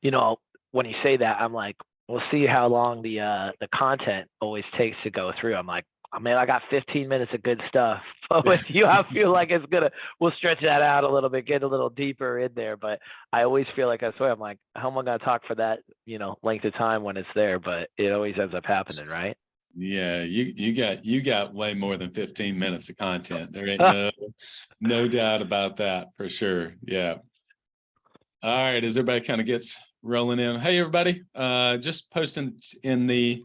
You know, when you say that, I'm like, we'll see how long the content always takes to go through. I'm like, oh, man, I got 15 minutes of good stuff. But with you, I feel like we'll stretch that out a little bit, get a little deeper in there. But I always feel like I'm like, how am I going to talk for that, length of time when it's there? But it always ends up happening, right? Yeah, you got way more than 15 minutes of content. There ain't no doubt about that for sure. Yeah. All right, as everybody kind of gets rolling in. Hey everybody, just posting in the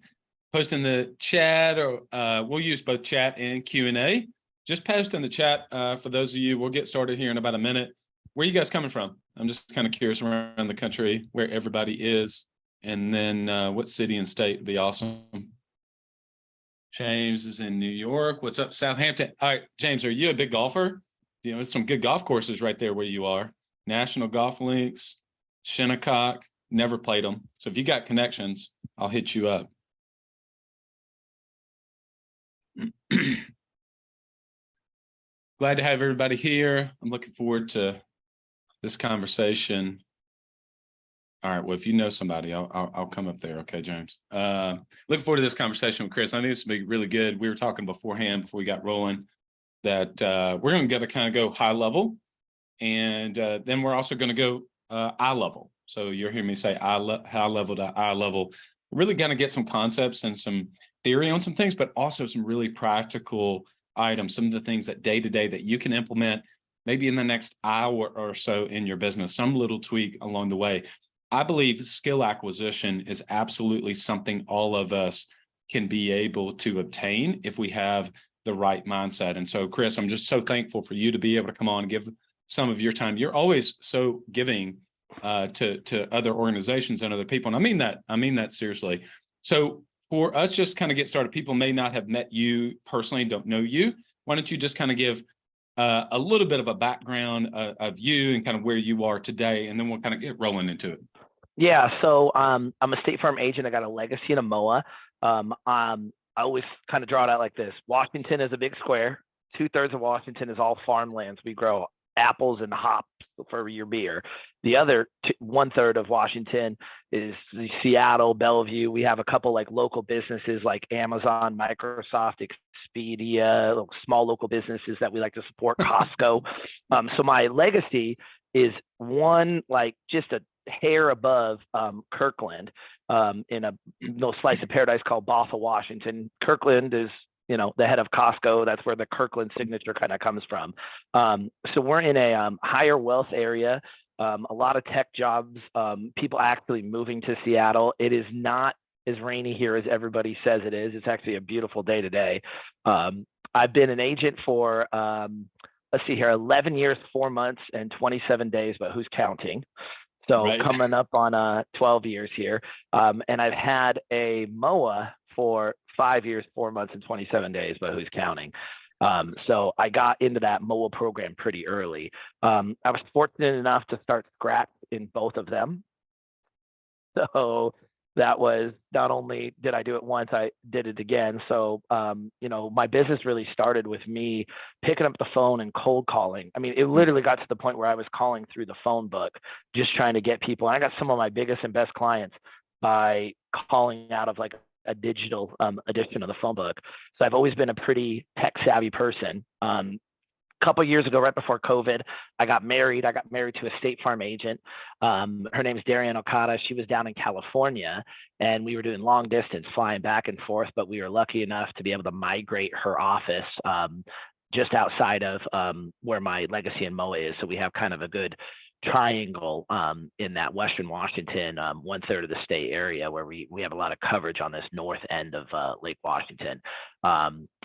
chat, or we'll use both chat and Q&A. Just post in the chat for those of you. We'll get started here in about a minute. Where are you guys coming from? I'm just kind of curious around the country where everybody is, and then what city and state would be awesome. James is in New York. What's up, Southampton? All right, James, are you a big golfer? There's some good golf courses right there where you are. National Golf Links, Shinnecock, never played them. So if you got connections, I'll hit you up. Glad to have everybody here. I'm looking forward to this conversation. All right, well, if you know somebody, I'll come up there. Okay, James. Looking forward to this conversation with Chris. I think this will be really good. We were talking beforehand, before we got rolling, that we're going to kind of go high level. And then we're also going to go eye level. So you'll hear me say high level to eye level. We're really going to get some concepts and some theory on some things, but also some really practical items, some of the things that day to day that you can implement maybe in the next hour or so in your business, some little tweak along the way. I believe skill acquisition is absolutely something all of us can be able to obtain if we have the right mindset. And so, Chris, I'm just so thankful for you to be able to come on and give some of your time. You're always so giving to other organizations and other people. And I mean that seriously. So for us, just kind of get started, people may not have met you personally, don't know you. Why don't you just kind of give a little bit of a background of you and kind of where you are today, and then we'll kind of get rolling into it. Yeah, so I'm a State Farm agent. I got a legacy in a MOA. I always kind of draw it out like this. Washington is a big square. 2/3 of Washington is all farmlands. We grow apples and hops for your beer. The other 1/3 of Washington is Seattle, Bellevue. We have a couple like local businesses like Amazon, Microsoft, Expedia, small local businesses that we like to support, Costco. So my legacy is one, like just a hair above Kirkland, in a little slice of paradise called Bothell, Washington. Kirkland is the head of Costco. That's where the Kirkland signature kind of comes from. So we're in a higher wealth area, a lot of tech jobs, people actually moving to Seattle. It is not as rainy here as everybody says it is. It's actually a beautiful day today. I've been an agent for, let's see here, 11 years, 4 months, and 27 days, but who's counting? So right. Coming up on 12 years here. And I've had a MOA for 5 years, 4 months, and 27 days, but who's counting? So I got into that MOA program pretty early. I was fortunate enough to start scratch in both of them. So that was, not only did I do it once, I did it again. So, my business really started with me picking up the phone and cold calling. I mean, it literally got to the point where I was calling through the phone book, just trying to get people. And I got some of my biggest and best clients by calling out of like a digital edition of the phone book. So I've always been a pretty tech savvy person. A couple of years ago, right before COVID, I got married. I got married to a State Farm agent. Her name is Darian Okada. She was down in California, and we were doing long distance, flying back and forth. But we were lucky enough to be able to migrate her office just outside of where my legacy in MOA is. So we have kind of a good triangle in that Western Washington, 1/3 of the state area, where we have a lot of coverage on this north end of Lake Washington.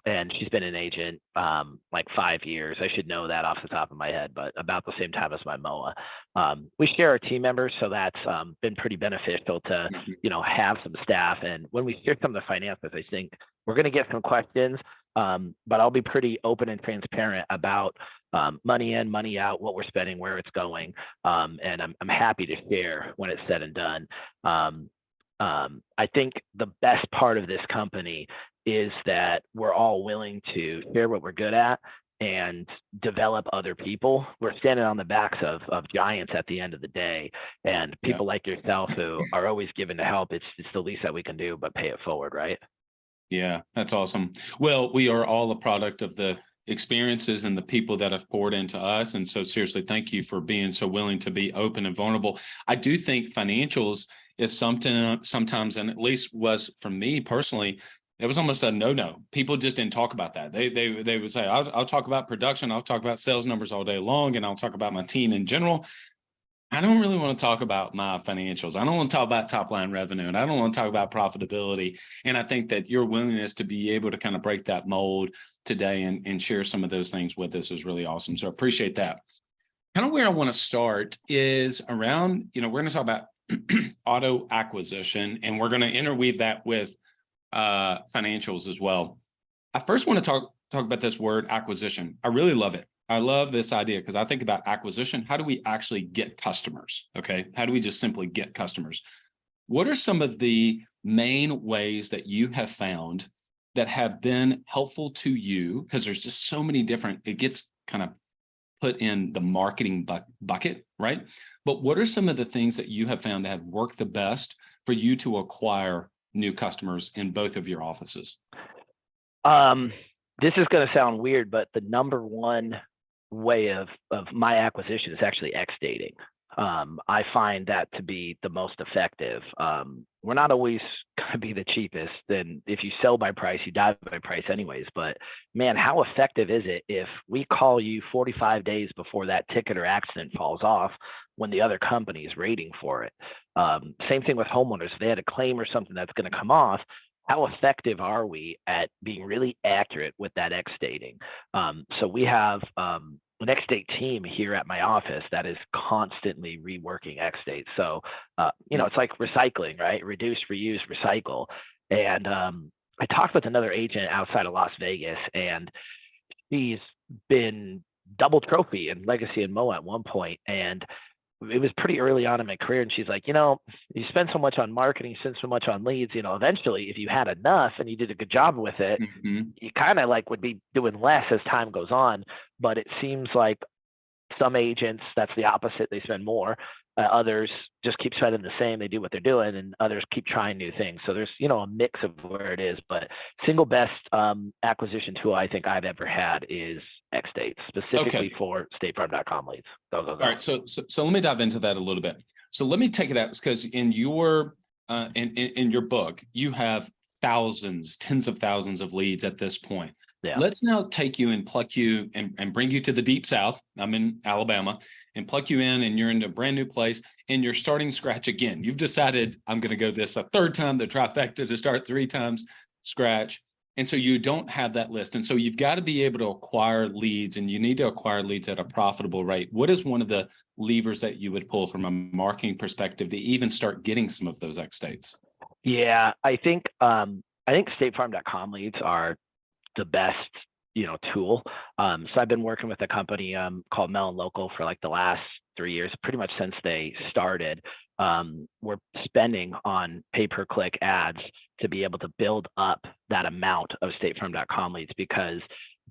And she's been an agent like 5 years. I should know that off the top of my head, but about the same time as my MOA. We share our team members, so that's been pretty beneficial to have some staff. And when we share some of the finances, I think we're going to get some questions, but I'll be pretty open and transparent about money in, money out, what we're spending, where it's going, and I'm happy to share when it's said and done. I think the best part of this company is that we're all willing to share what we're good at and develop other people. We're standing on the backs of giants at the end of the day, and people like yourself who are always given to help. It's the least that we can do, but pay it forward, right? Yeah, that's awesome. Well, we are all a product of the experiences and the people that have poured into us. And so seriously, thank you for being so willing to be open and vulnerable. I do think financials is something sometimes, and at least was for me personally, it was almost a no-no. People just didn't talk about that. They would say, I'll talk about production, I'll talk about sales numbers all day long, and I'll talk about my team in general. I don't really want to talk about my financials. I don't want to talk about top line revenue, and I don't want to talk about profitability. And I think that your willingness to be able to kind of break that mold today and share some of those things with us is really awesome. So I appreciate that. Kind of where I want to start is around, we're going to talk about auto acquisition, and we're going to interweave that with financials as well. I first want to talk about this word acquisition. I really love it. I love this idea because I think about acquisition. How do we actually get customers? Okay. How do we just simply get customers? What are some of the main ways that you have found that have been helpful to you? Because there's just so many different, it gets kind of put in the marketing bucket, right? But what are some of the things that you have found that have worked the best for you to acquire new customers in both of your offices? This is going to sound weird, but the number one way of my acquisition is actually X dating. I find that to be the most effective. We're not always going to be the cheapest. And if you sell by price, you die by price anyways. But man, how effective is it if we call you 45 days before that ticket or accident falls off when the other company is rating for it? Same thing with homeowners. If they had a claim or something that's going to come off, how effective are we at being really accurate with that X dating? So we have an X date team here at my office that is constantly reworking X dates. So, it's like recycling, right? Reduce, reuse, recycle. And I talked with another agent outside of Las Vegas, and she's been double trophy in legacy and MOA at one point. And it was pretty early on in my career, and she's like, you spend so much on marketing, you spend so much on leads, eventually if you had enough and you did a good job with it, you kind of would be doing less as time goes on. But it seems like some agents, that's the opposite. They spend more. Others just keep spending the same. They do what they're doing, and others keep trying new things. So there's, a mix of where it is, but single best acquisition tool I think I've ever had is X dates, specifically for statefarm.com leads. All right. So let me dive into that a little bit. So let me take it out, because in your in your book, you have thousands, tens of thousands of leads at this point. Yeah. Let's now take you and pluck you and bring you to the deep South. I'm in Alabama, and pluck you in, and you're in a brand new place, and you're starting scratch again. You've decided, I'm going to go this a third time, the trifecta, to start 3 times scratch. And so you don't have that list. And so you've got to be able to acquire leads, and you need to acquire leads at a profitable rate. What is one of the levers that you would pull from a marketing perspective to even start getting some of those X dates? Yeah, I think statefarm.com leads are the best, tool. So I've been working with a company called Melon Local for the last 3 years, pretty much since they started. We're spending on pay-per-click ads to be able to build up that amount of statefarm.com leads, because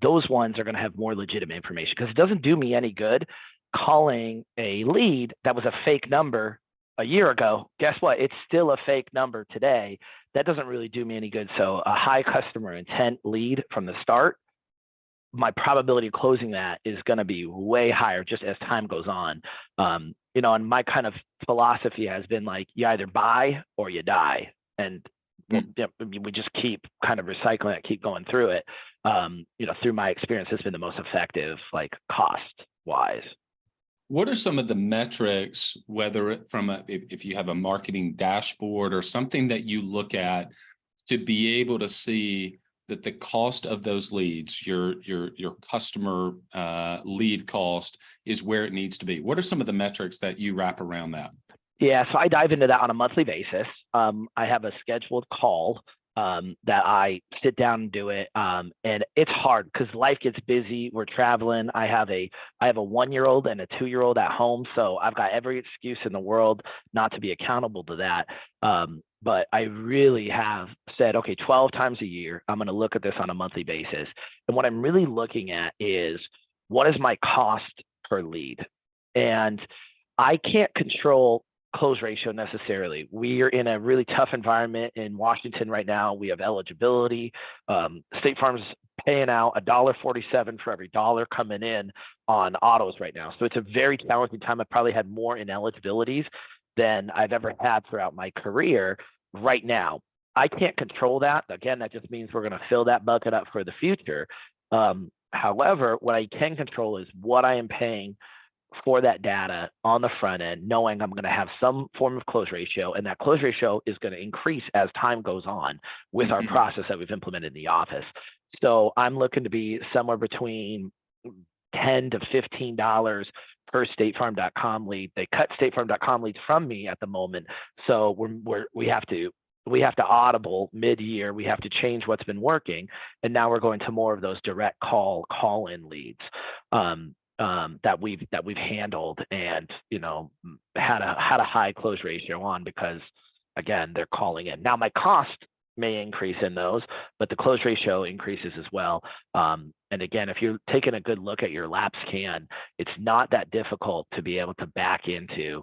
those ones are going to have more legitimate information. Because it doesn't do me any good calling a lead that was a fake number a year ago. Guess what? It's still a fake number today. That doesn't really do me any good. So a high customer intent lead from the start, my probability of closing that is going to be way higher just as time goes on. And my kind of philosophy has been you either buy or you die. And we just keep kind of recycling it, keep going through it. Through my experience, it's been the most effective, cost wise. What are some of the metrics, whether from if you have a marketing dashboard or something that you look at to be able to see that the cost of those leads, your customer lead cost, is where it needs to be? What are some of the metrics that you wrap around that? Yeah, so I dive into that on a monthly basis. I have a scheduled call that I sit down and do it. And it's hard because life gets busy. We're traveling. I have a 1-year-old and a 2-year-old at home. So I've got every excuse in the world not to be accountable to that. But I really have said, okay, 12 times a year, I'm going to look at this on a monthly basis. And what I'm really looking at is, what is my cost per lead? And I can't control close ratio necessarily. We are in a really tough environment in Washington right now. We have eligibility. State Farm's paying out $1.47 for every dollar coming in on autos right now. So it's a very challenging time. I've probably had more ineligibilities than I've ever had throughout my career right now. I can't control that. Again, that just means we're going to fill that bucket up for the future. However, what I can control is what I am paying for that data on the front end, knowing I'm going to have some form of close ratio, and that close ratio is going to increase as time goes on with our process that we've implemented in the office. So I'm looking to be somewhere between $10 to $15 per statefarm.com lead. They cut statefarm.com leads from me at the moment, so we have to audible mid-year. We have to change what's been working, and now we're going to more of those direct call-in leads that we've handled and had a high close ratio on, because again, they're calling in. Now my cost may increase in those, but the close ratio increases as well. And again, if you're taking a good look at your lapse can, it's not that difficult to be able to back into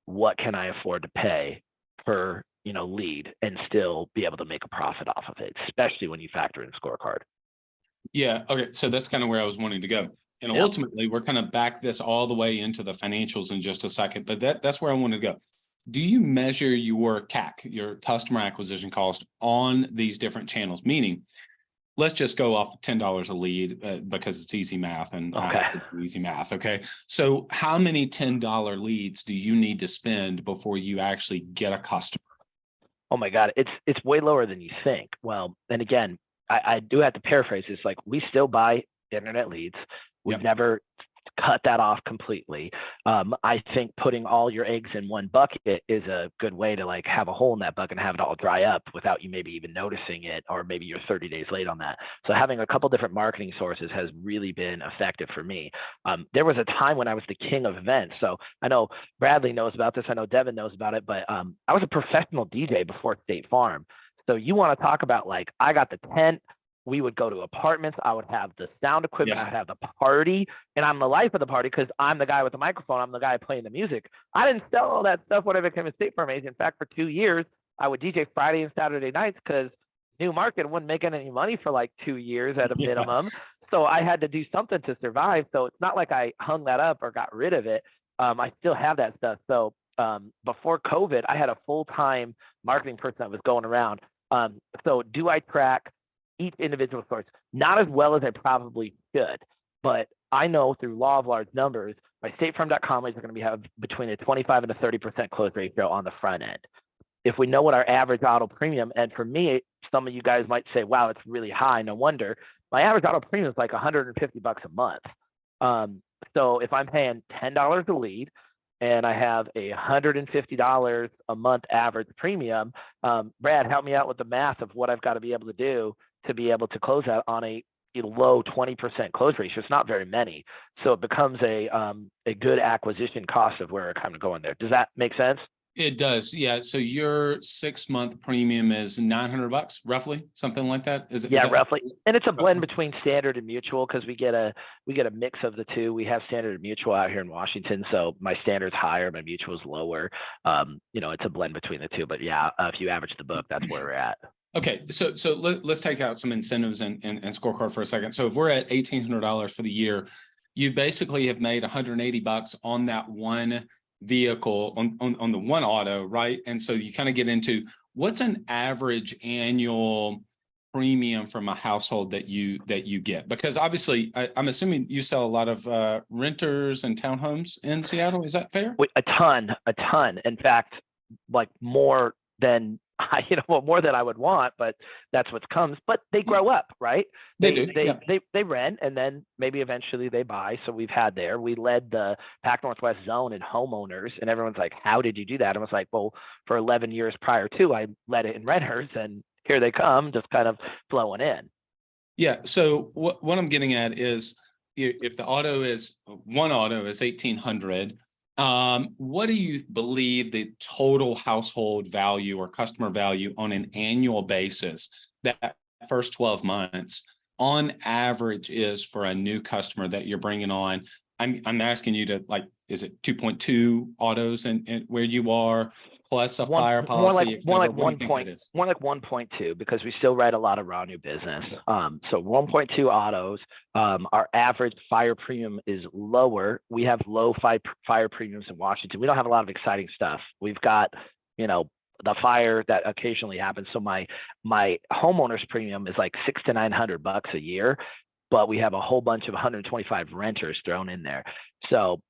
what can I afford to pay per lead and still be able to make a profit off of it, especially when you factor in scorecard. Yeah. Okay. So that's kind of where I was wanting to go. And Yep. ultimately, we're going to back this all the way into the financials in just a second, but that's where I wanted to go. Do you measure your CAC, your customer acquisition cost, on these different channels? Meaning, let's just go off $10 a lead because it's easy math, and Okay. I have to do easy math. Okay. So how many $10 leads do you need to spend before you actually get a customer? Oh my God, it's way lower than you think. Well, and again, I do have to paraphrase. It's like, we still buy internet leads. We've never cut that off completely. I think putting all your eggs in one bucket is a good way to like have a hole in that bucket and have it all dry up without you maybe even noticing it, or maybe you're 30 days late on that. So having a couple different marketing sources has really been effective for me. There was a time when I was the king of events. So I know Bradley knows about this. I know Devin knows about it, but I was a professional DJ before State Farm. So you want to talk about, like, I got the tent. We would go to apartments. I would have the sound equipment. I'd have the party, and I'm the life of the party because I'm the guy with the microphone. I'm the guy playing the music. I didn't sell all that stuff when I became a State Farm agent. In fact, for 2 years, I would DJ Friday and Saturday nights because new market wasn't making any money for like 2 years at a minimum. So I had to do something to survive. So it's not like I hung that up or got rid of it. I still have that stuff. So before COVID, I had a full-time marketing person that was going around. So do I track each individual source? Not as well as I probably should, but I know through law of large numbers, my statefarm.com leads are going to have between a 25 and a 30% close ratio on the front end. If we know what our average auto premium, and for me, some of you guys might say, wow, it's really high. No wonder. My average auto premium is like $150 a month. So if I'm paying $10 a lead and I have $150 a month average premium, Brad, help me out with the math of what I've got to be able to do to be able to close out on a low 20% close ratio. It's not very many. So it becomes a good acquisition cost of where we're kind of going there. Does that make sense? It does. Yeah. So your 6-month premium is $900, roughly, something like that. Is it? Yeah, is that roughly. And it's a blend roughly between standard and mutual, because we get a mix of the two. We have standard and mutual out here in Washington. So my standard's higher, my mutual's lower. It's a blend between the two, but yeah, if you average the book, that's where we're at. Okay, so let's take out some incentives and scorecard for a second. So if we're at $1,800 for the year, you basically have made $180 on that one vehicle, on the one auto, right? And so you kind of get into, what's an average annual premium from a household that you get? Because obviously, I'm assuming you sell a lot of renters and townhomes in Seattle. Is that fair? A ton. In fact, like more than more than I would want, but that's what comes. But they grow up, right? They do. They rent, and then maybe eventually they buy. So we led the Pac Northwest zone in homeowners, and everyone's like, "How did you do that?" And I was like, "Well, for 11 years prior to, I led it in renters, and here they come, just kind of flowing in. Yeah. So what I'm getting at is if the auto is one auto is 1,800, what do you believe the total household value or customer value on an annual basis that first 12 months on average is for a new customer that you're bringing on? I'm asking you to, like, is it 2.2 autos and where you are plus a fire policy? More like 1.2, because we still write a lot of raw new business. So 1.2 autos. Our average fire premium is lower. We have low fire premiums in Washington. We don't have a lot of exciting stuff. We've got, the fire that occasionally happens. So my homeowner's premium is like $600 to $900 a year, but we have a whole bunch of 125 renters thrown in there. So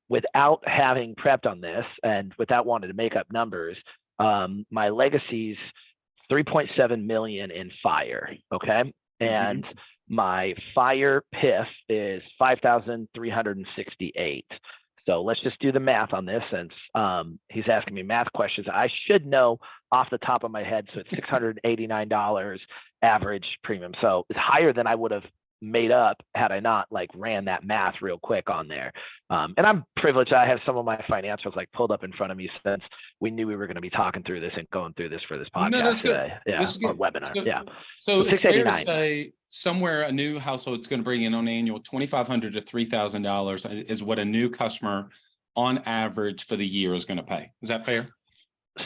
without having prepped on this and without wanting to make up numbers, my legacy's 3.7 million in fire. Okay. And my fire PIF is 5,368. So let's just do the math on this, since he's asking me math questions. I should know off the top of my head. So it's $689 average premium. So it's higher than I would have made up had I not ran that math real quick on there. And I'm privileged. I have some of my financials pulled up in front of me, since we knew we were going to be talking through this and going through this for this podcast today. Yeah, or webinar. So it's fair to say somewhere a new household is going to bring in on annual $2,500 to $3,000 is what a new customer on average for the year is going to pay. Is that fair?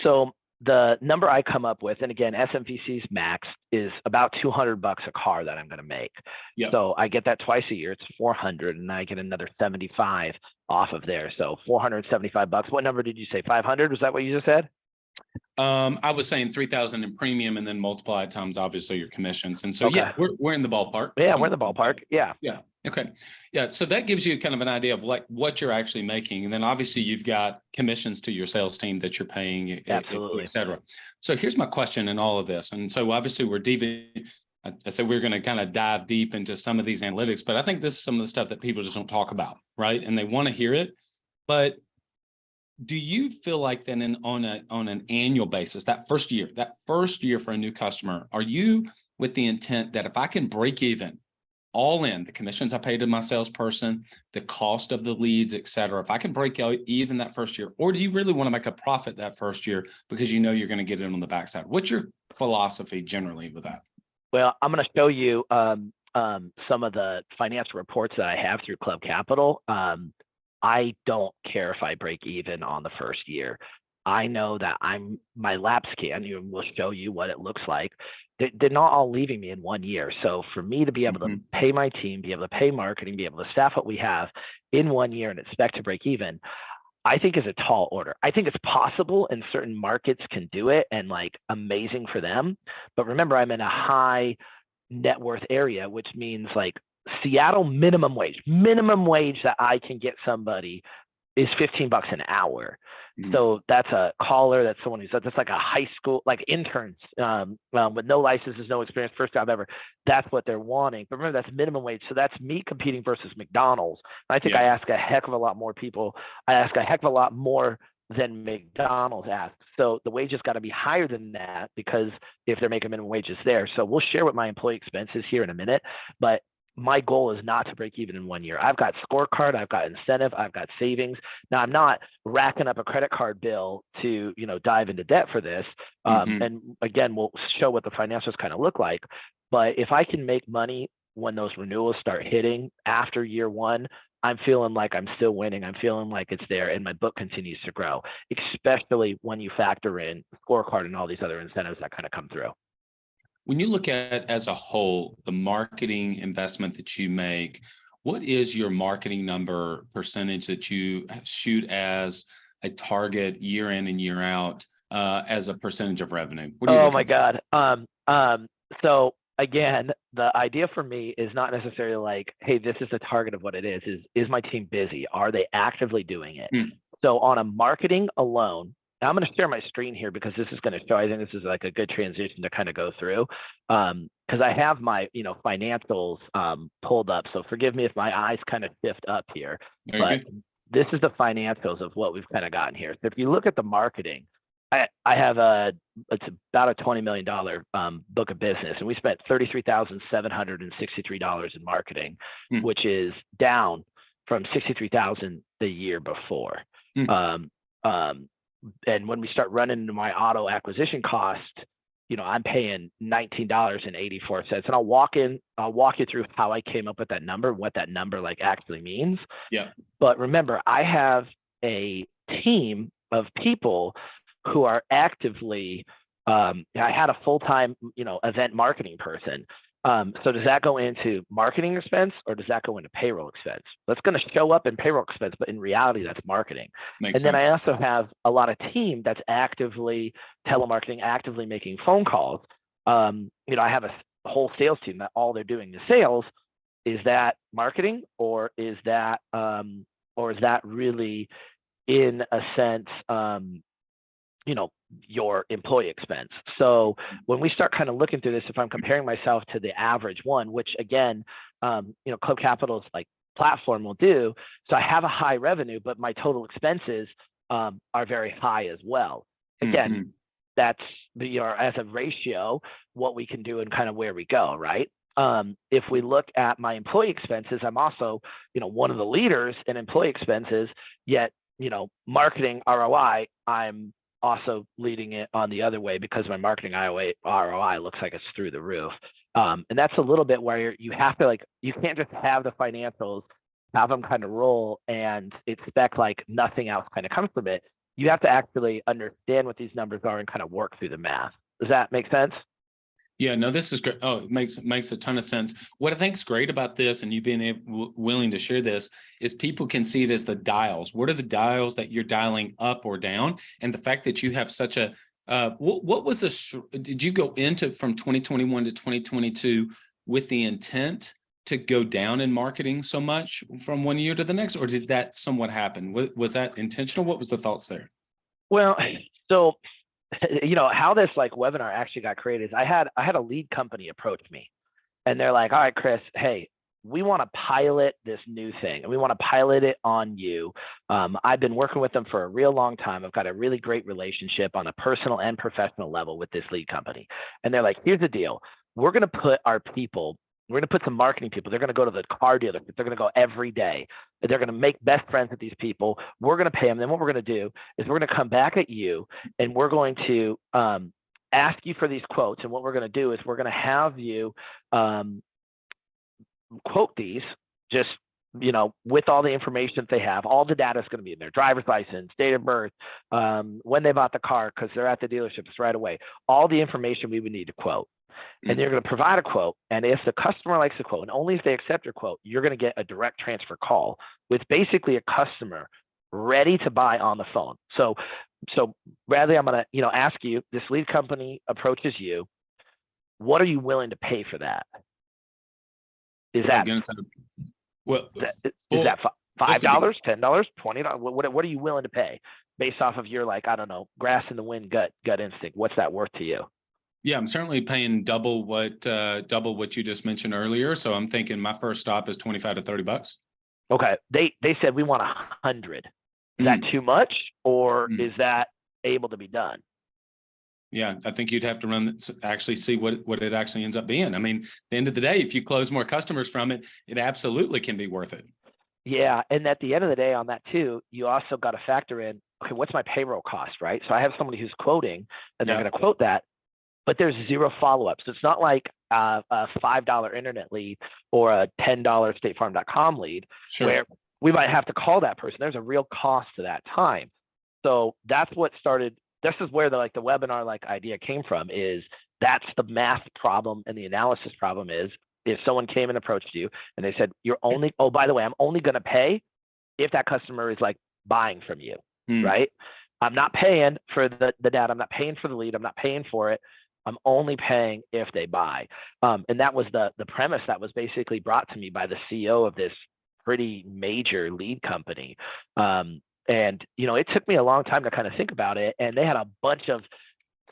So the number I come up with, and again, SMVC's max is about $200 a car that I'm going to make. Yep. So I get that twice a year. It's 400, and I get another 75 off of there. So $475. What number did you say? 500? Was that what you just said? I was saying 3,000 in premium, and then multiply times obviously your commissions. And so, yeah, we're in the ballpark. Yeah, we're in the ballpark. Yeah. Yeah. Okay. Yeah. So that gives you kind of an idea of what you're actually making. And then obviously you've got commissions to your sales team that you're paying, absolutely, et cetera. So here's my question in all of this. And so obviously I said we're going to kind of dive deep into some of these analytics, but I think this is some of the stuff that people just don't talk about, right? And they want to hear it. But do you feel like then on an annual basis, that first year for a new customer, are you with the intent that if I can break even all in the commissions I pay to my salesperson, the cost of the leads, et cetera, if I can break out even that first year, or do you really want to make a profit that first year because you know you're going to get it on the backside? What's your philosophy generally with that? Well, I'm going to show you some of the financial reports that I have through Club Capital. I don't care if I break even on the first year. I know that my lap scan will show you what it looks like. They're not all leaving me in 1 year. So for me to be able to pay my team, be able to pay marketing, be able to staff what we have in 1 year and expect to break even, I think is a tall order. I think it's possible, and certain markets can do it, and amazing for them. But remember, I'm in a high net worth area, which means Seattle minimum wage that I can get somebody is $15 an hour. So that's a caller, that's someone who's that's like a high school, interns with no licenses, no experience, first job ever. That's what they're wanting. But remember, that's minimum wage. So that's me competing versus McDonald's. And I think I ask a heck of a lot more people. I ask a heck of a lot more than McDonald's asks. So the wages got to be higher than that, because if they're making minimum wages there. So we'll share what my employee expenses here in a minute, but my goal is not to break even in 1 year. I've got scorecard, I've got incentive, I've got savings. Now I'm not racking up a credit card bill to, dive into debt for this. And again, we'll show what the financials kind of look like. But if I can make money when those renewals start hitting after year one, I'm feeling like I'm still winning. I'm feeling like it's there, and my book continues to grow, especially when you factor in scorecard and all these other incentives that kind of come through. When you look at as a whole, the marketing investment that you make, what is your marketing number percentage that you shoot as a target year in and year out as a percentage of revenue? Oh my God. So again, the idea for me is not necessarily hey, this is the target of what it is my team busy? Are they actively doing it? So on a marketing alone, I'm going to share my screen here because this is going to show, I think this is a good transition to kind of go through, because I have my, financials pulled up. So forgive me if my eyes kind of shift up here, but this is the financials of what we've kind of gotten here. So if you look at the marketing, I have it's about a $20 million book of business, and we spent $33,763 in marketing, which is down from $63,000 the year before. And when we start running into my auto acquisition cost, I'm paying $19.84, and I'll walk you through how I came up with that number, what that number like actually means. Yeah. But remember, I have a team of people who are actively, I had a full-time, event marketing person. So does that go into marketing expense or does that go into payroll expense? That's going to show up in payroll expense, but in reality, that's marketing. Makes then sense. I also have a lot of team that's actively telemarketing, actively making phone calls. I have a whole sales team that all they're doing is sales. Is that marketing or is that really, in a sense, your employee expense? So when we start kind of looking through this, if I'm comparing myself to the average one, which again, Club Capital's like platform will do. So I have a high revenue, but my total expenses are very high as well. Again, that's as a ratio, what we can do and kind of where we go, right? If we look at my employee expenses, I'm also, one of the leaders in employee expenses, yet, marketing ROI, I'm also leading it on the other way because my marketing ROI looks like it's through the roof. And that's a little bit where you have to you can't just have the financials, have them kind of roll and expect like nothing else kind of comes from it. You have to actually understand what these numbers are and kind of work through the math. Does that make sense? Yeah, no, this is great. Oh, it makes a ton of sense. What I think is great about this, and you being willing to share this, is people can see it as the dials. What are the dials that you're dialing up or down? And the fact that you have such a, what was did you go into from 2021 to 2022 with the intent to go down in marketing so much from one year to the next, or did that somewhat happen? Was that intentional? What was the thoughts there? Well, so how this like webinar actually got created is I had a lead company approach me and they're like, all right, Chris, hey, we want to pilot this new thing and we want to pilot it on you. I've been working with them for a real long time. I've got a really great relationship on a personal and professional level with this lead company. And they're like, here's the deal. We're going to put some marketing people. They're going to go to the car dealership. They're going to go every day. They're going to make best friends with these people. We're going to pay them. Then what we're going to do is we're going to come back at you and we're going to ask you for these quotes. And what we're going to do is we're going to have you quote these just, with all the information that they have. All the data is going to be in their driver's license, date of birth, when they bought the car, because they're at the dealerships right away. All the information we would need to quote. And they're going to provide a quote. And if the customer likes the quote, and only if they accept your quote, you're going to get a direct transfer call with basically a customer ready to buy on the phone. So Bradley, I'm going to, ask you, this lead company approaches you. What are you willing to pay for that? Is that $5, $10, $20? What are you willing to pay based off of your, like, I don't know, grass in the wind, gut instinct? What's that worth to you? Yeah, I'm certainly paying double what you just mentioned earlier. So I'm thinking my first stop is $25 to $30. Okay. They said we want 100. Is that too much, or is that able to be done? Yeah, I think you'd have to actually see what it actually ends up being. I mean, at the end of the day, if you close more customers from it, it absolutely can be worth it. Yeah. And at the end of the day on that too, you also got to factor in, okay, what's my payroll cost, right? So I have somebody who's quoting and they're going to quote that, but there's zero follow-up. So it's not like a $5 internet lead or a $10 statefarm.com lead where we might have to call that person. There's a real cost to that time. So that's what started. This is where the webinar idea came from, is that's the math problem and the analysis problem is if someone came and approached you and they said, oh, by the way, I'm only going to pay if that customer is like buying from you, right? I'm not paying for the data. I'm not paying for the lead. I'm not paying for it. I'm only paying if they buy. And that was the premise that was basically brought to me by the CEO of this pretty major lead company. And, it took me a long time to kind of think about it. And they had a bunch of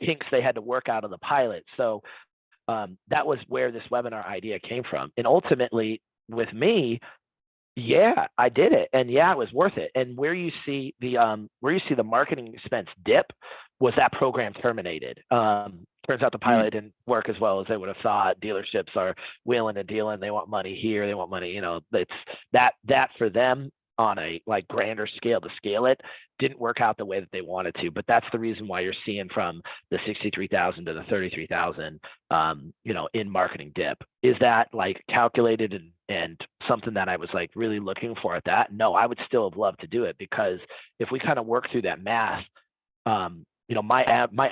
kinks they had to work out of the pilot. So that was where this webinar idea came from. And ultimately with me, yeah, I did it. And yeah, it was worth it. And where you see the marketing expense dip was that program terminated? Turns out the pilot didn't work as well as they would have thought. Dealerships are wheeling and dealing. They want money here. They want money, you know, it's that for them on a like grander scale to scale it didn't work out the way that they wanted to. But that's the reason why you're seeing from the 63,000 to the 33,000, you know, in marketing dip. Is that like calculated and something that I was like really looking for at that? No, I would still have loved to do it, because if we kind of work through that math, you know, my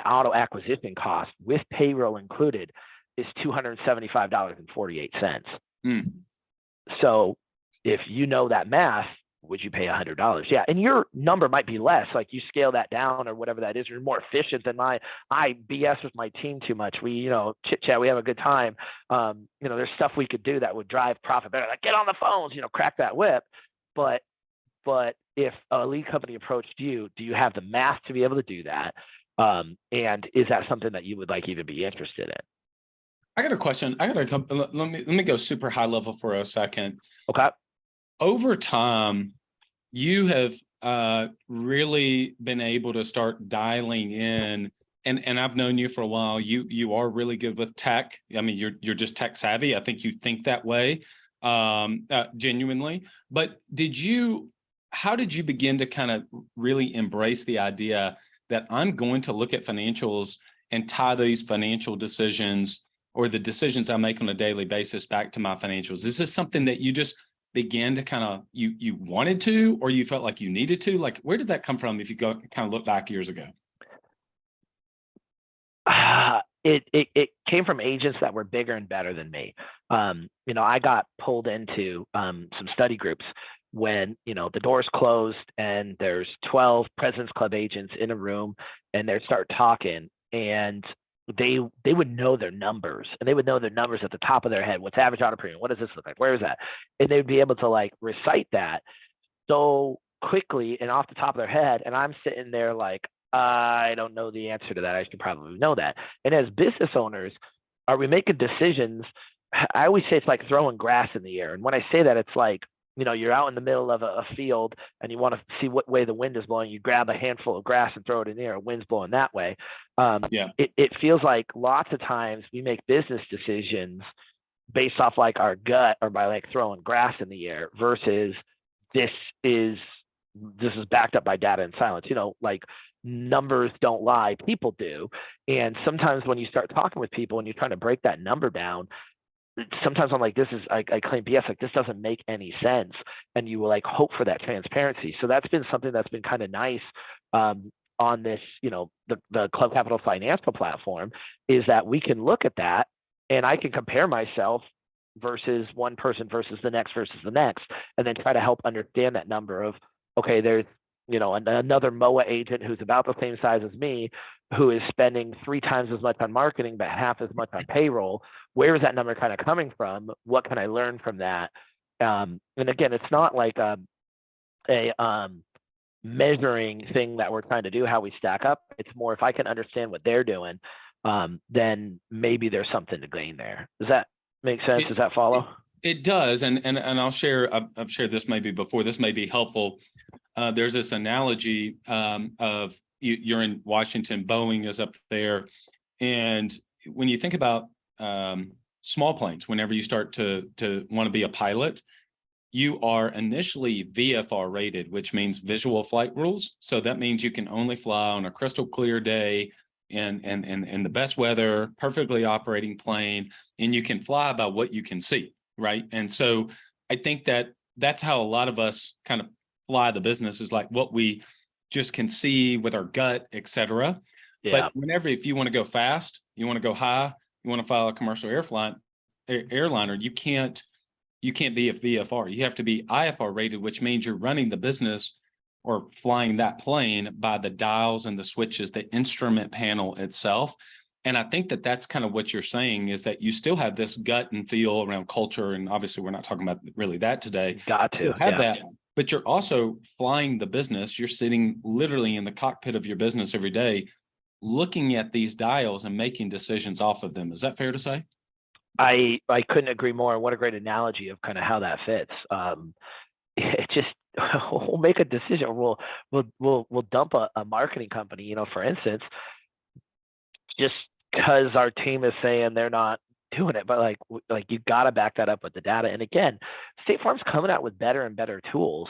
auto acquisition cost with payroll included is $275.48. So if you know that math, would you pay $100? Yeah. And your number might be less, like you scale that down or whatever that is. You're more efficient than I BS with my team too much. We, you know, chit chat, we have a good time. You know, there's stuff we could do that would drive profit better. Like get on the phones, you know, crack that whip. But if a lead company approached you, do you have the math to be able to do that? And is that something that you would like even be interested in? I got a question. Let me go super high level for a second. Okay. Over time, you have really been able to start dialing in, and I've known you for a while. You are really good with tech. I mean, you're just tech savvy. I think you think that way, genuinely. But how did you begin to kind of really embrace the idea that I'm going to look at financials and tie these financial decisions or the decisions I make on a daily basis back to my financials? Is this something that you just began to kind of, you wanted to, or you felt like you needed to? Like, where did that come from if you go kind of look back years ago? It came from agents that were bigger and better than me. You know, I got pulled into some study groups when, you know, the doors closed and there's 12 President's Club agents in a room, and they start talking, and they would know their numbers, and they would know their numbers at the top of their head. What's average auto premium? What does this look like? Where is that? And they'd be able to like recite that so quickly and off the top of their head. And I'm sitting there like, I don't know the answer to that. I should probably know that. And as business owners, are we making decisions? I always say it's like throwing grass in the air. And when I say that, it's like, you know, you're out in the middle of a field and you want to see what way the wind is blowing. You grab a handful of grass and throw it in the air. Wind's blowing that way. It feels like lots of times we make business decisions based off like our gut or by like throwing grass in the air versus this is backed up by data and science. You know, like numbers don't lie, people do. And sometimes when you start talking with people and you're trying to break that number down, sometimes I'm like, I claim BS, like this doesn't make any sense. And you will like hope for that transparency. So that's been something that's been kind of nice on this, you know, the Club Capital financial platform, is that we can look at that and I can compare myself versus one person versus the next, and then try to help understand that number of, okay, there's, you know, another MOA agent who's about the same size as me, who is spending 3 times as much on marketing, but half as much on payroll. Where is that number kind of coming from? What can I learn from that? And again, it's not like a measuring thing that we're trying to do, how we stack up. It's more, if I can understand what they're doing, then maybe there's something to gain there. Does that make sense? Does that follow? It does. And I'll share, I've shared this maybe before, this may be helpful. There's this analogy of you're in Washington, Boeing is up there. And when you think about small planes, whenever you start to want to be a pilot, you are initially VFR rated, which means visual flight rules. So that means you can only fly on a crystal clear day and the best weather, perfectly operating plane, and you can fly by what you can see, right? And so I think that's how a lot of us kind of fly the business, is like what we just can see with our gut, et cetera. Yeah. But if you want to go fast, you want to go high, you want to fly a commercial airliner, you can't be a VFR. You have to be IFR rated, which means you're running the business or flying that plane by the dials and the switches, the instrument panel itself. And I think that's kind of what you're saying, is that you still have this gut and feel around culture. And obviously we're not talking about really that today. Got to have that, but you're also flying the business. You're sitting literally in the cockpit of your business every day, looking at these dials and making decisions off of them. Is that fair to say? I couldn't agree more. What a great analogy of kind of how that fits. It just, we'll make a decision. We'll dump a marketing company, you know, for instance, just because our team is saying they're not doing it. But like you got to back that up with the data. And again, State Farm's coming out with better and better tools,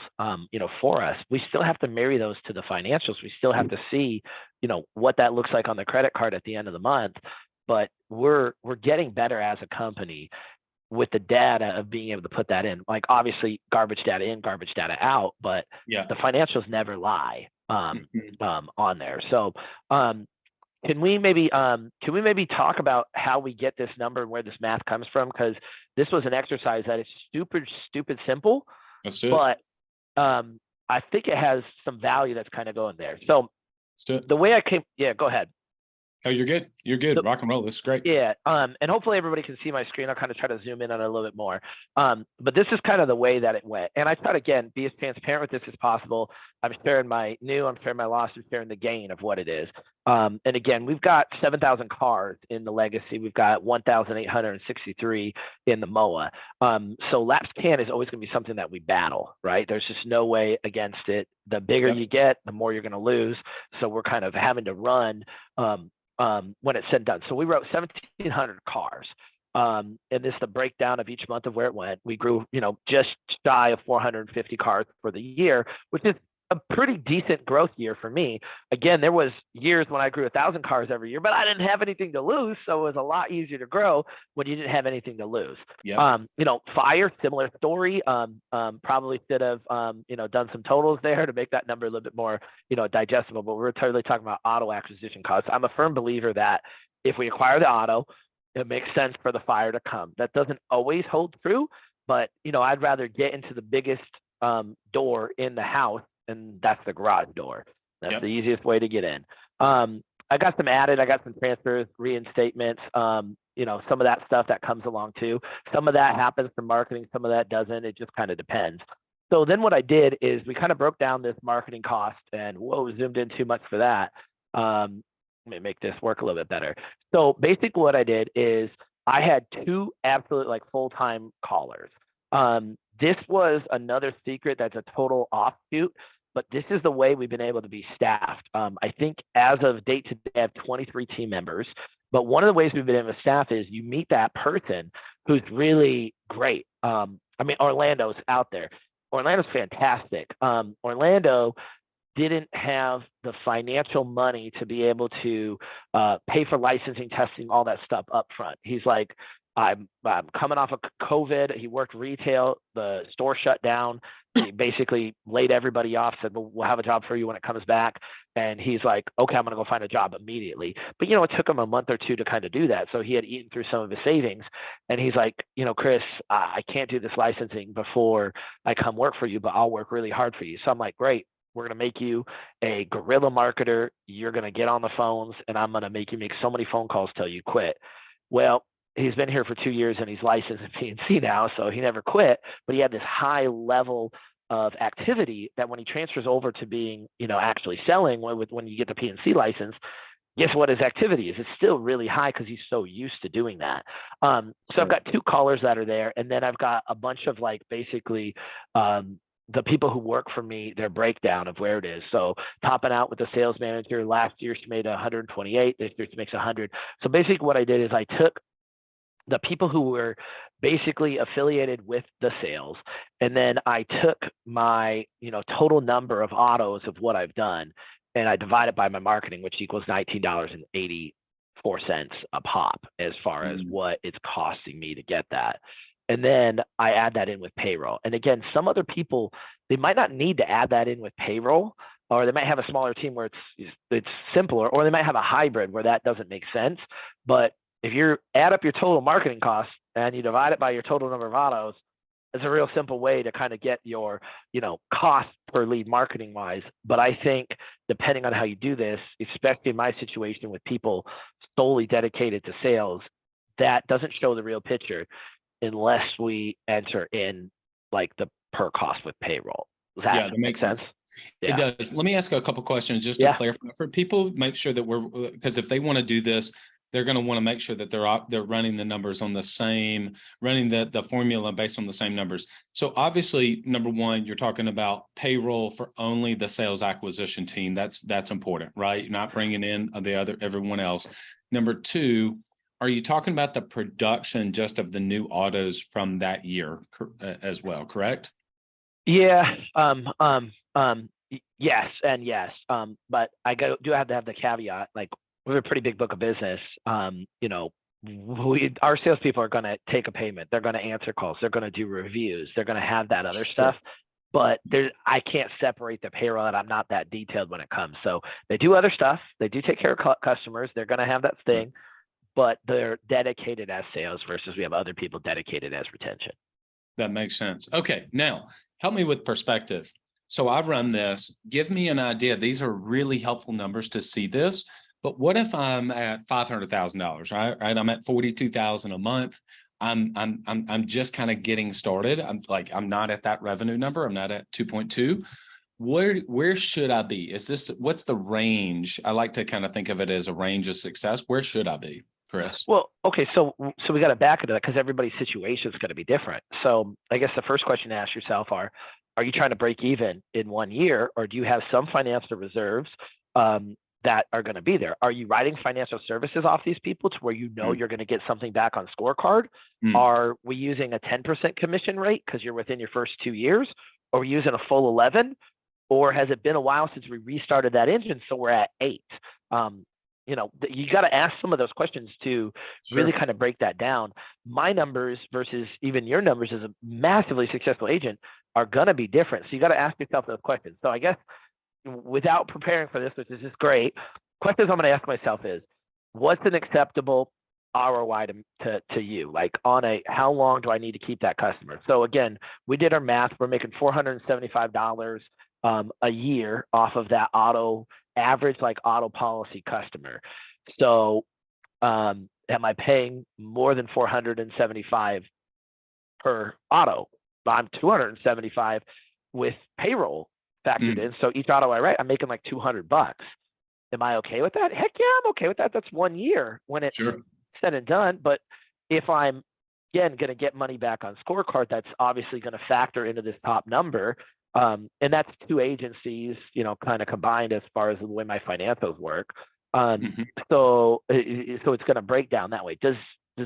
you know, for us. We still have to marry those to the financials. We still have to see, you know, what that looks like on the credit card at the end of the month. But we're getting better as a company with the data of being able to put that in. Like obviously garbage data in, garbage data out, but the financials never lie on there. So can we maybe talk about how we get this number and where this math comes from? Because this was an exercise that is stupid simple. Let's do it. But I think it has some value that's kind of going there. So let's do it. The way I came, go ahead. Oh, you're good. You're good. Rock and roll. This is great. Yeah. And hopefully everybody can see my screen. I'll kind of try to zoom in on it a little bit more. But this is kind of the way that it went. And I thought, again, be as transparent with this as possible. I'm sharing my new, I'm sharing my loss, I'm sharing the gain of what it is. And again, we've got 7,000 cars in the legacy. We've got 1,863 in the MOA. So lapse can is always going to be something that we battle, right? There's just no way against it. The bigger you get, the more you're going to lose. So we're kind of having to run when it's said and done. So we wrote 1,700 cars. And this is the breakdown of each month of where it went. We grew, you know, just shy of 450 cars for the year, which is a pretty decent growth year for me. Again, there was years when I grew 1,000 cars every year, but I didn't have anything to lose. So it was a lot easier to grow when you didn't have anything to lose. You know, Fire, similar story. Probably should have, you know, done some totals there to make that number a little bit more, you know, digestible, but we're totally talking about auto acquisition costs. I'm a firm believer that if we acquire the auto, it makes sense for the Fire to come. That doesn't always hold true, but, you know, I'd rather get into the biggest door in the house, and that's the garage door. That's the easiest way to get in. I got some added, I got some transfers, reinstatements, you know, some of that stuff that comes along too. Some of that happens from marketing, some of that doesn't. It just kind of depends. So then what I did is we kind of broke down this marketing cost, and zoomed in too much for that. Let me make this work a little bit better. So basically what I did is I had 2 absolute like full-time callers. This was another secret that's a total offshoot, but this is the way we've been able to be staffed. I think as of date today, I have 23 team members, but one of the ways we've been able to staff is you meet that person who's really great. I mean, Orlando's out there. Orlando's fantastic. Orlando didn't have the financial money to be able to pay for licensing, testing, all that stuff up front. He's like, I'm coming off of COVID. He worked retail. The store shut down. He basically laid everybody off, said, well, we'll have a job for you when it comes back. And he's like, okay, I'm going to go find a job immediately. But, you know, it took him a month or 2 to kind of do that. So he had eaten through some of his savings. And he's like, you know, Chris, I can't do this licensing before I come work for you, but I'll work really hard for you. So I'm like, great. We're going to make you a guerrilla marketer. You're going to get on the phones, and I'm going to make you make so many phone calls till you quit. Well, he's been here for 2 years and he's licensed in PNC now, so he never quit, but he had this high level of activity that when he transfers over to being, you know, actually selling when you get the PNC license, guess what his activity is? It's still really high because he's so used to doing that. So I've got 2 callers that are there, and then I've got a bunch of like basically the people who work for me, their breakdown of where it is. So topping out with the sales manager, last year she made 128, this year she makes 100. So basically what I did is I took the people who were basically affiliated with the sales, and then I took my, you know, total number of autos of what I've done, and I divide it by my marketing, which equals $19.84 a pop as far as what it's costing me to get that. And then I add that in with payroll. And again, some other people, they might not need to add that in with payroll, or they might have a smaller team where it's simpler, or they might have a hybrid where that doesn't make sense. But if you add up your total marketing costs and you divide it by your total number of autos, it's a real simple way to kind of get your, you know, cost per lead marketing wise. But I think depending on how you do this, especially in my situation with people solely dedicated to sales, that doesn't show the real picture unless we enter in like the per cost with payroll. Does that makes sense. Yeah. It does. Let me ask a couple questions just to clarify for people, make sure that because if they want to do this, they're going to want to make sure that they're running the numbers on the same, running the formula based on the same numbers. So obviously, number one, you're talking about payroll for only the sales acquisition team. That's important, right? You're not bringing in everyone else. Number two, are you talking about the production just of the new autos from that year as well, correct? Yeah. Yes and yes. But do have to have the caveat, like we have a pretty big book of business. Our salespeople are going to take a payment. They're going to answer calls. They're going to do reviews. They're going to have that other stuff. But I can't separate the payroll, and I'm not that detailed when it comes. So they do other stuff. They do take care of customers. They're going to have that thing, but they're dedicated as sales versus we have other people dedicated as retention. That makes sense. Okay, now help me with perspective. So I run this. Give me an idea. These are really helpful numbers to see this. But what if I'm at $500,000, right? I'm at $42,000 a month. I'm just kind of getting started. I'm not at that revenue number. I'm not at 2.2. Where should I be? What's the range? I like to kind of think of it as a range of success. Where should I be, Chris? Well, okay, so we got to back into that because everybody's situation is going to be different. So I guess the first question to ask yourself are you trying to break even in 1 year, or do you have some financial reserves that are going to be there? Are you writing financial services off these people to where you're going to get something back on scorecard? Are we using a 10% commission rate because you're within your first 2 years? Or are we using a full 11? Or has it been a while since we restarted that engine, so we're at 8? You got to ask some of those questions to really kind of break that down. My numbers versus even your numbers as a massively successful agent are going to be different. So you got to ask yourself those questions. So I guess without preparing for this, which is just great, questions I'm going to ask myself is, what's an acceptable ROI to you? Like how long do I need to keep that customer? So again, we did our math. We're making $475 a year off of that average auto policy customer. So am I paying more than $475 per auto? I'm $275 with payroll factored in. So each auto I write, I'm making like $200. Am I okay with that? Heck yeah, I'm okay with that. That's 1 year when it's said and done. But if I'm again going to get money back on scorecard, that's obviously going to factor into this top number. And that's 2 agencies, kind of combined as far as the way my financials work. So it's going to break down that way. Does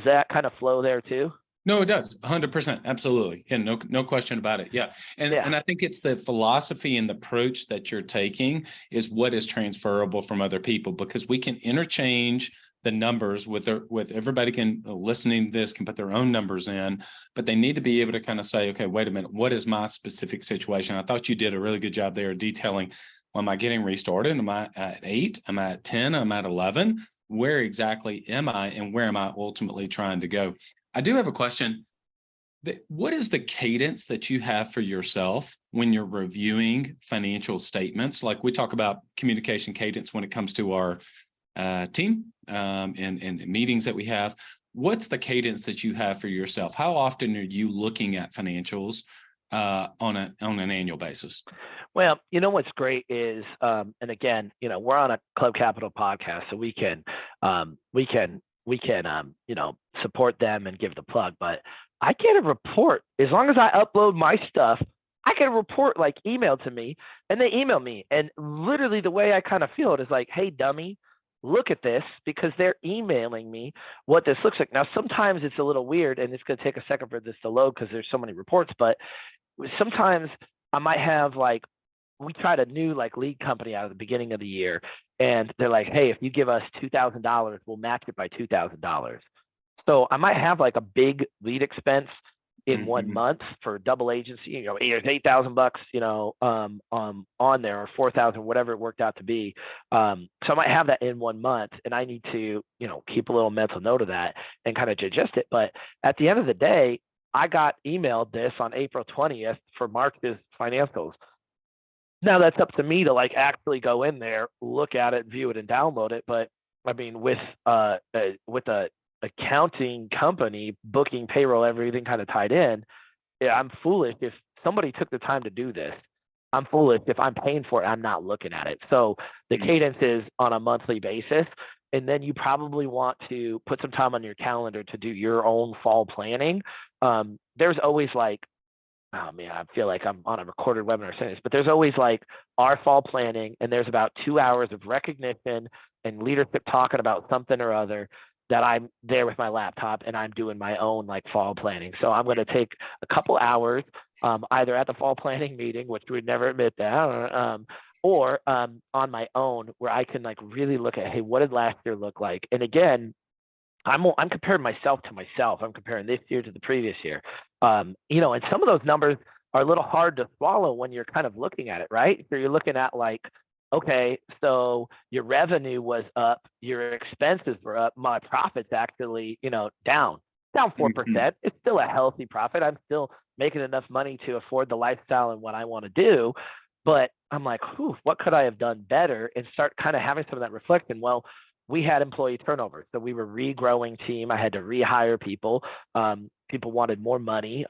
that kind of flow there too? No, it does. 100%. Absolutely. And no question about it. Yeah. And I think it's the philosophy and the approach that you're taking is what is transferable from other people, because we can interchange the numbers with everybody listening to this can put their own numbers in, but they need to be able to kind of say, okay, wait a minute, what is my specific situation? I thought you did a really good job there detailing, well, am I getting restarted? Am I at 8? Am I at 10? Am I at 11? Where exactly am I, and where am I ultimately trying to go? I do have a question. What is the cadence that you have for yourself when you're reviewing financial statements? Like we talk about communication cadence when it comes to our team and meetings that we have. What's the cadence that you have for yourself? How often are you looking at financials on an annual basis? Well, what's great is, and again, we're on a Club Capital podcast, so we can support them and give the plug. But I get a report as long as I upload my stuff. I get a report emailed to me, and they email me, and literally the way I kind of feel it is like, hey, dummy, look at this, because they're emailing me what this looks like. Now, sometimes it's a little weird, and it's going to take a second for this to load because there's so many reports, but sometimes I might have we tried a new lead company out at the beginning of the year, and they're like, hey, if you give us $2,000, we'll match it by $2,000. So I might have a big lead expense in 1 month for double agency, there's $8,000, on there, or 4,000, whatever it worked out to be. So I might have that in 1 month, and I need to, keep a little mental note of that and kind of digest it. But at the end of the day, I got emailed this on April 20th for March's financials. Now that's up to me to actually go in there, look at it, view it, and download it. But I mean, with a accounting company booking payroll, everything kind of tied in, I'm foolish if somebody took the time to do this. I'm foolish if I'm paying for it, I'm not looking at it. So the cadence is on a monthly basis. and then you probably want to put some time on your calendar to do your own fall planning. There's always like, oh man, I feel like I'm on a recorded webinar saying this, but there's always like our fall planning, and there's about 2 hours of recognition and leadership talking about something or other that I'm there with my laptop and I'm doing my own like fall planning. So I'm going to take a couple hours, either at the fall planning meeting, which we'd never admit that, or on my own, where I can like really look at, hey, what did last year look like? And again, I'm comparing myself to myself. I'm comparing this year to the previous year. And some of those numbers are a little hard to swallow when you're kind of looking at it, right? So you're looking at like, okay, so your revenue was up, your expenses were up, my profit's actually, down 4%. It's still a healthy profit. I'm still making enough money to afford the lifestyle and what I want to do. But I'm like, what could I have done better? And start kind of having some of that reflection. Well, we had employee turnover, so we were regrowing team. I had to rehire people. People wanted more money.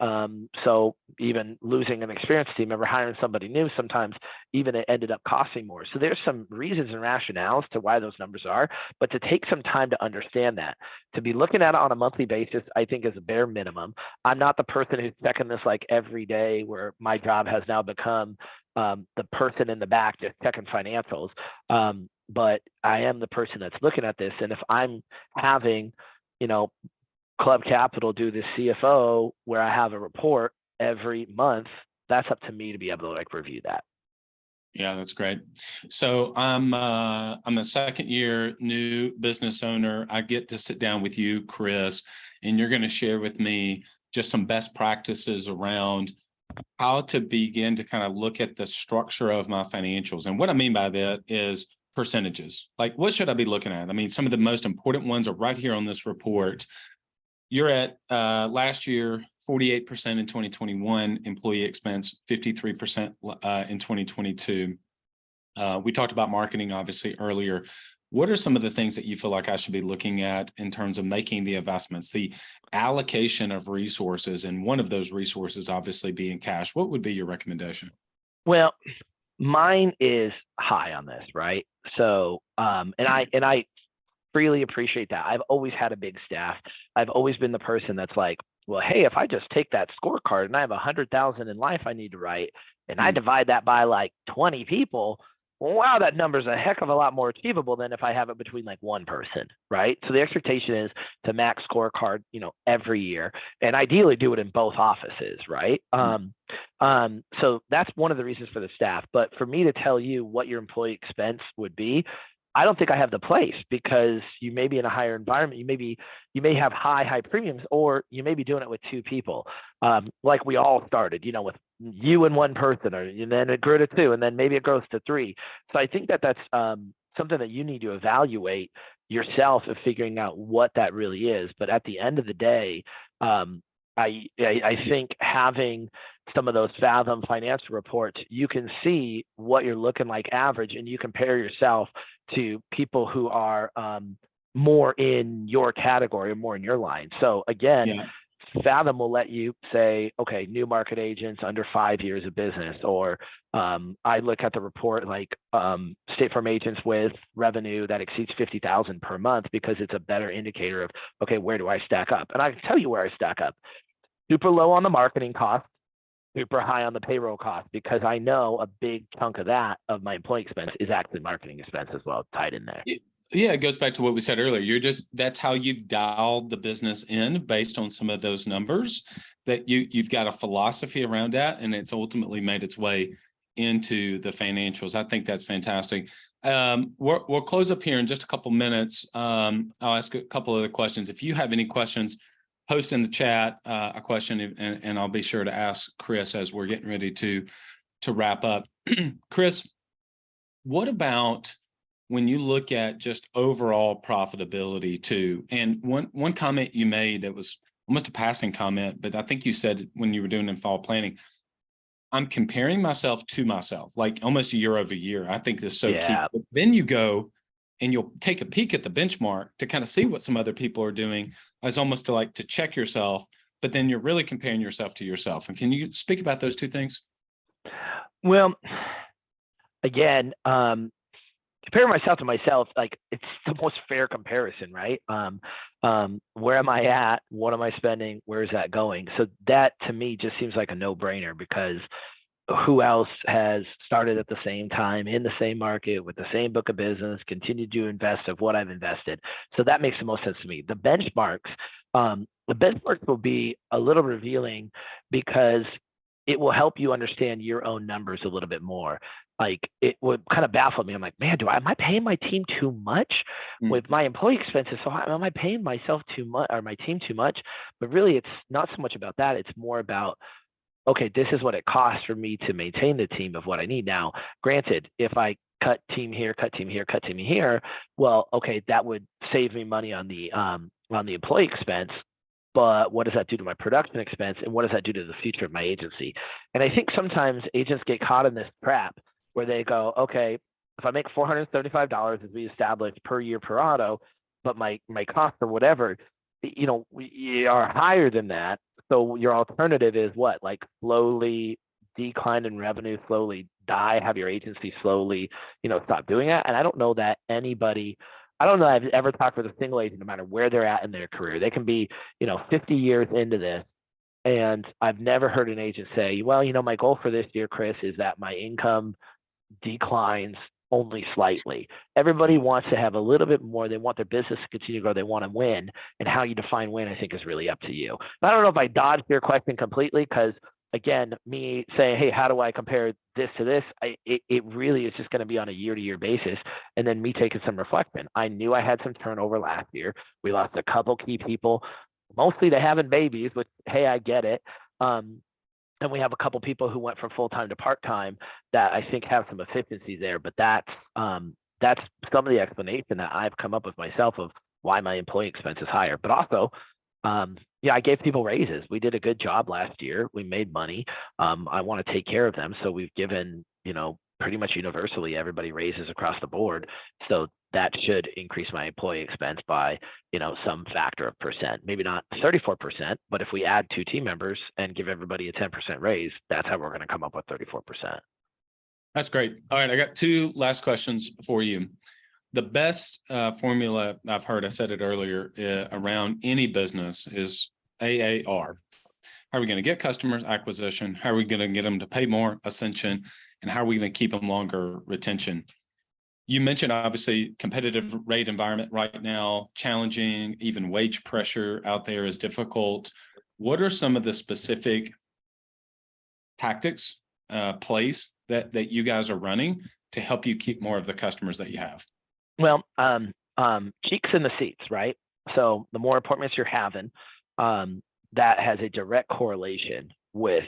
So even losing an experienced team member, hiring somebody new, sometimes even it ended up costing more. So there's some reasons and rationales to why those numbers are, but to take some time to understand that, to be looking at it on a monthly basis, I think is a bare minimum. I'm not the person who's checking this like every day, where my job has now become the person in the back just checking financials. But I am the person that's looking at this. And if I'm having, Club Capital do this CFO where I have a report every month, that's up to me to be able to like review that. Yeah, that's great. So I'm a second year new business owner. I get to sit down with you, Chris, and you're going to share with me just some best practices around how to begin to kind of look at the structure of my financials. And what I mean by that is percentages. Like, what should I be looking at? I mean, some of the most important ones are right here on this report. You're at last year, 48% in 2021, employee expense, 53% in 2022. We talked about marketing, obviously, earlier. What are some of the things that you feel like I should be looking at in terms of making the investments, the allocation of resources, and one of those resources obviously being cash? What would be your recommendation? Well, mine is high on this, right? So, and I freely appreciate that. I've always had a big staff. I've always been the person that's like, well, hey, if I just take that scorecard and I have 100,000 in life I need to write, and I divide that by like 20 people, wow, that number's a heck of a lot more achievable than if I have it between like one person, right? So the expectation is to max scorecard, every year, and ideally do it in both offices, right? So that's one of the reasons for the staff. But for me to tell you what your employee expense would be, I don't think I have the place, because you may be in a higher environment. You may have high premiums, or you may be doing it with two people. Like we all started, with you and one person, and then it grew to two, and then maybe it grows to three. So I think that that's something that you need to evaluate yourself of figuring out what that really is. But at the end of the day, I think having some of those Fathom financial reports, you can see what you're looking like average, and you compare yourself to people who are more in your category or more in your line. So again, Fathom will let you say, okay, new market agents under 5 years of business, or I look at the report like State Farm agents with revenue that exceeds 50,000 per month, because it's a better indicator of, okay, where do I stack up? And I can tell you where I stack up. Super low on the marketing cost, super high on the payroll cost, because I know a big chunk of that, of my employee expense, is actually marketing expense as well, tied in there. Yeah, it goes back to what we said earlier. That's how you've dialed the business in based on some of those numbers, that you've got a philosophy around that, and it's ultimately made its way into the financials. I think that's fantastic. We'll close up here in just a couple minutes. I'll ask a couple other questions. If you have any questions, post in the chat a question, and I'll be sure to ask Chris as we're getting ready to wrap up. Chris, what about when you look at just overall profitability too? And one comment you made that was almost a passing comment, but I think you said when you were doing in fall planning, I'm comparing myself to myself, like almost year over year. I think this is so key. But then you go and you'll take a peek at the benchmark to kind of see what some other people are doing, as almost to check yourself, but then you're really comparing yourself to yourself. And can you speak about those two things? Well, again, comparing myself to myself, like it's the most fair comparison, right? Where am I at? What am I spending? Where is that going? So that to me just seems like a no-brainer, because who else has started at the same time in the same market with the same book of business, continued to invest of what I've invested? So that makes the most sense to me. The benchmarks will be a little revealing, because it will help you understand your own numbers a little bit more. Like it would kind of baffle me. I'm like, man, am I paying my team too much with my employee expenses? So am I paying myself too much, or my team too much? But really, it's not so much about that. It's more about, okay, this is what it costs for me to maintain the team of what I need. Now, granted, if I cut team here, cut team here, cut team here, well, okay, that would save me money on the employee expense. But what does that do to my production expense, and what does that do to the future of my agency? And I think sometimes agents get caught in this trap where they go, okay, if I make $475, as we established, per year per auto, but my cost or whatever, we are higher than that. So your alternative is what? Like slowly decline in revenue, slowly die, have your agency slowly, stop doing that. And I don't know that I've ever talked with a single agent, no matter where they're at in their career. They can be, 50 years into this, and I've never heard an agent say, well, my goal for this year, Chris, is that my income declines only slightly. Everybody wants to have a little bit more. They want their business to continue to grow. They want to win. And how you define win, I think, is really up to you. But I don't know if I dodged your question completely, because again, me saying, hey, how do I compare this to this? It really is just going to be on a year-to-year basis. And then me taking some reflection. I knew I had some turnover last year. We lost a couple key people, mostly to having babies, which, hey, I get it. And we have a couple people who went from full-time to part-time that I think have some efficiencies there. But that's some of the explanation that I've come up with myself of why my employee expense is higher. But also, I gave people raises. We did a good job last year. We made money. I want to take care of them. So we've given, pretty much universally everybody raises across the board. So that should increase my employee expense by, some factor of percent, maybe not 34%, but if we add 2 team members and give everybody a 10% raise, that's how we're going to come up with 34%. That's great. All right. I got 2 last questions for you. The best formula I've heard, I said it earlier, around any business is AAR. How are we going to get customers, acquisition? How are we going to get them to pay more, ascension? And how are we going to keep them longer, retention? You mentioned, obviously, competitive rate environment right now, challenging, even wage pressure out there is difficult. What are some of the specific tactics, plays that you guys are running to help you keep more of the customers that you have? Well, cheeks in the seats, right? So the more appointments you're having, that has a direct correlation with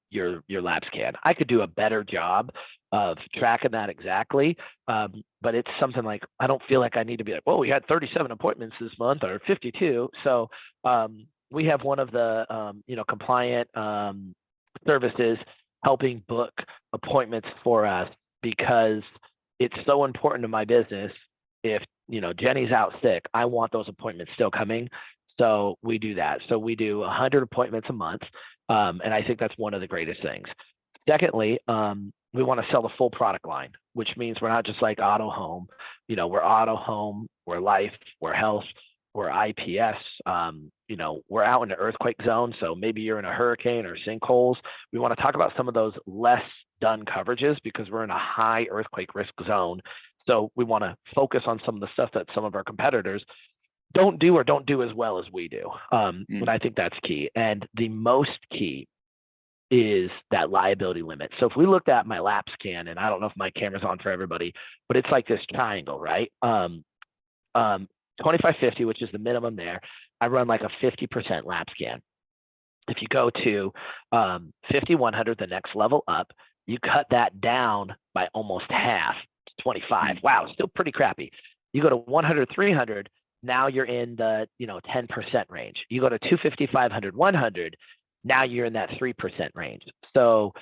your lapse can. I could do a better job of tracking that exactly, but it's something like, I don't feel like I need to be like, well, we had 37 appointments this month or 52. So we have one of the compliant services helping book appointments for us, because it's so important to my business. If Jenny's out sick, I want those appointments still coming. So we do that. So we do 100 appointments a month. And I think that's one of the greatest things. Secondly, we want to sell the full product line, which means we're not just like auto home. We're auto home, we're life, we're health, we're IPS. We're out in the earthquake zone. So maybe you're in a hurricane or sinkholes. We want to talk about some of those less done coverages, because we're in a high earthquake risk zone. So we want to focus on some of the stuff that some of our competitors don't do as well as we do. But I think that's key. And the most key is that liability limit. So if we looked at my lapse can, and I don't know if my camera's on for everybody, but it's like this triangle, right? 2550, which is the minimum there. I run like a 50% lapse can. If you go to 5100, the next level up, you cut that down by almost half, 25. Wow, still pretty crappy. You go to 100, 300, now you're in the 10% range. You go to 250, 500, 100, now you're in that 3% range. So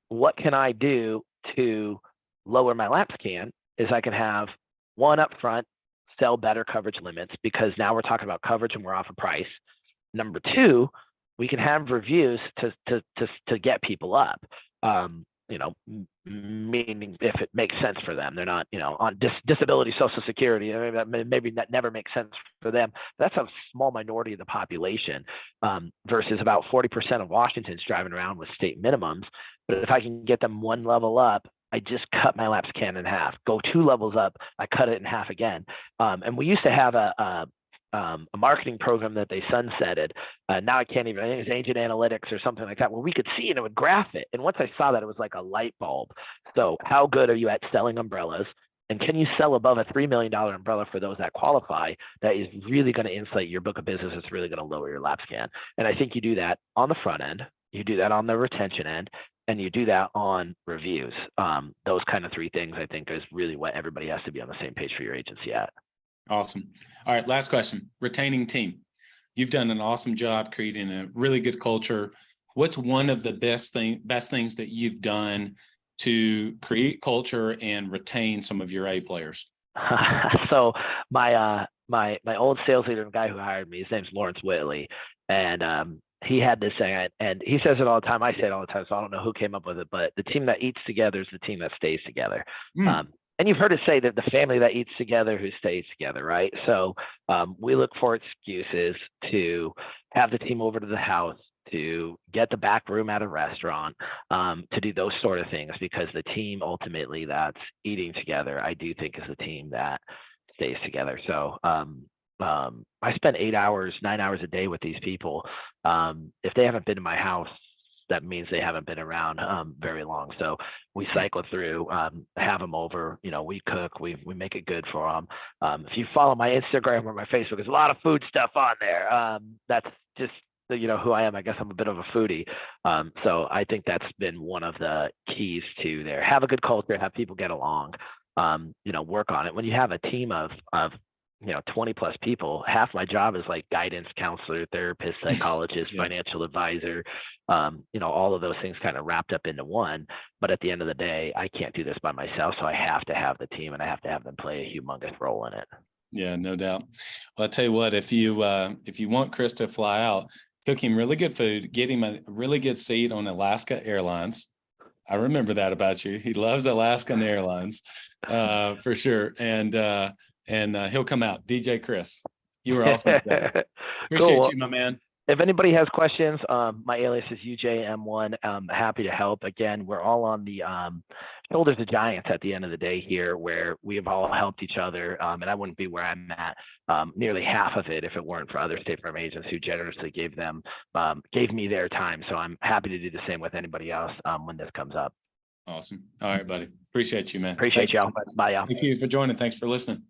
what can I do to lower my lapse can is I can have one up front, sell better coverage limits, because now we're talking about coverage and we're off a price. Number 2, we can have reviews to get people up. meaning if it makes sense for them. They're not, on disability, Social Security. I mean, maybe that never makes sense for them. That's a small minority of the population, versus about 40% of Washington's driving around with state minimums. But if I can get them one level up, I just cut my lapse can in half. Go 2 levels up, I cut it in half again. And we used to have a marketing program that they sunsetted. Now I can't even, I think it's Agent Analytics or something like that, where we could see and it would graph it. And once I saw that, it was like a light bulb. So how good are you at selling umbrellas? And can you sell above a $3 million umbrella for those that qualify? That is really going to insulate your book of business. It's really going to lower your lapse can. And I think you do that on the front end, you do that on the retention end, and you do that on reviews. Those kind of 3 things, I think, is really what everybody has to be on the same page for your agency at. Awesome. All right, last question. Retaining team. You've done an awesome job creating a really good culture. What's one of the best things that you've done to create culture and retain some of your A players? So my old sales leader, the guy who hired me, his name's Lawrence Whitley, and he had this saying, and he says it all the time. I say it all the time, so I don't know who came up with it, but the team that eats together is the team that stays together. And you've heard it say that the family that eats together who stays together, right? So we look for excuses to have the team over to the house, to get the back room at a restaurant, to do those sort of things, because the team ultimately that's eating together, I do think, is the team that stays together. So I spend 8 hours, 9 hours a day with these people. If they haven't been to my house, that means they haven't been around very long. So we cycle through, have them over, we cook, we make it good for them. If you follow my Instagram or my Facebook, there's a lot of food stuff on there. That's just, who I am. I guess I'm a bit of a foodie. So I think that's been one of the keys to there. Have a good culture, have people get along, work on it. When you have a team of 20 plus people, half my job is like guidance counselor, therapist, psychologist, financial advisor, all of those things kind of wrapped up into one. But at the end of the day, I can't do this by myself. So I have to have the team and I have to have them play a humongous role in it. Yeah, no doubt. Well, I'll tell you what, if you want Chris to fly out, cook him really good food, get him a really good seat on Alaska Airlines. I remember that about you. He loves Alaskan Airlines, for sure. And he'll come out. DJ Chris, you were awesome. Appreciate you, my man. If anybody has questions, my alias is UJM1. I'm happy to help. Again, we're all on the shoulders of giants at the end of the day here, where we have all helped each other. And I wouldn't be where I'm at, nearly half of it, if it weren't for other State Farm agents who generously gave me their time. So I'm happy to do the same with anybody else when this comes up. Awesome. All right, buddy. Appreciate you, man. Appreciate y'all. Bye, y'all. Thank you for joining. Thanks for listening.